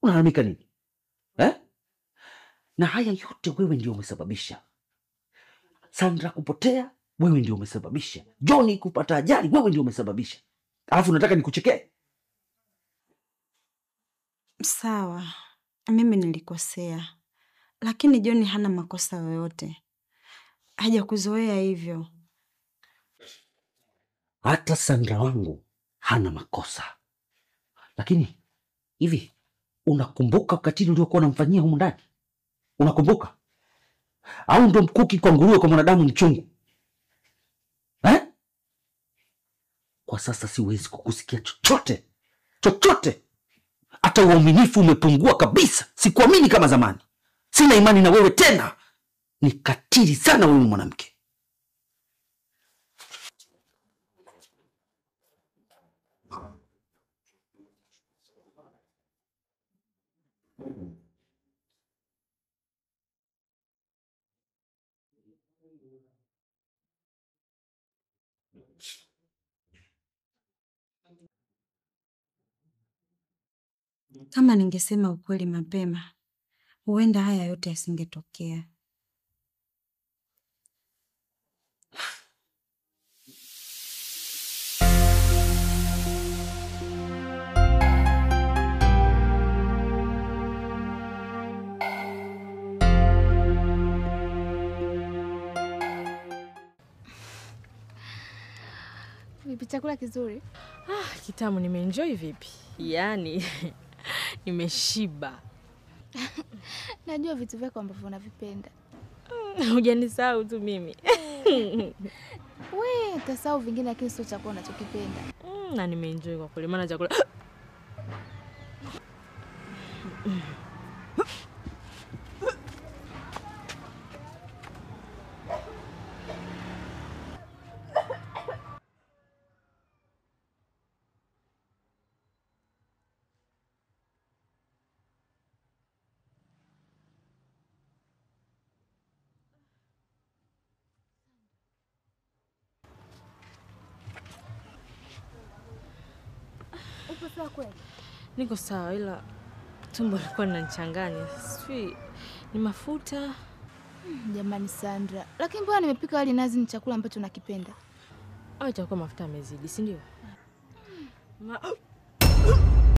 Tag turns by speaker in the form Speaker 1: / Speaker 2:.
Speaker 1: Unalalamika nini? Na haya yote wewe ndio umesababisha. Sandra kupotea, wewe ndio umesababisha. Johnny kupata ajali, wewe ndio umesababisha. Alafu unataka nikuchekee?
Speaker 2: Sawa, mimi nilikosea. Lakini Johnny hana makosa yoyote. Hajakuzoea hivyo.
Speaker 1: Hata Sandra wangu hana makosa. Lakini hivi unakumbuka ukatili uliokuwa unamfanyia humu ndani? Unakumbuka? Au ndo mkuki kwa nguruwe kwa mwanadamu mchungu? Kwa sasa siwezi kukusikia chochote. Chochote. Hata uaminifu umepungua kabisa. Sikuamini kama zamani. Sina imani na wewe tena. Ni katili sana wewe mwanamke.
Speaker 2: Kama ningesema ukweli mapema, huenda haya yote yasingetokea.
Speaker 3: Vipi chakula kizuri?
Speaker 4: Kitamu, nimeenjoy vipi? Yaani nimeshiba.
Speaker 3: Najua vitu vyako ambavyo unavipenda.
Speaker 4: Hujanisahau tu mimi.
Speaker 3: Wewe utasahau vingine lakini sio chakula unachokipenda.
Speaker 4: Na nimeenjoy kwa kweli maana chakula.
Speaker 3: Upo sawa kweli?
Speaker 4: Niko sawa ila tumbo lilikuwa linanichanganya. Sijui ni mafuta.
Speaker 3: Jamani Sandra, lakini mbona nimepika wali nazi, ni chakula ambacho nakipenda.
Speaker 4: Au itakuwa mafuta yamezidi, si ndio?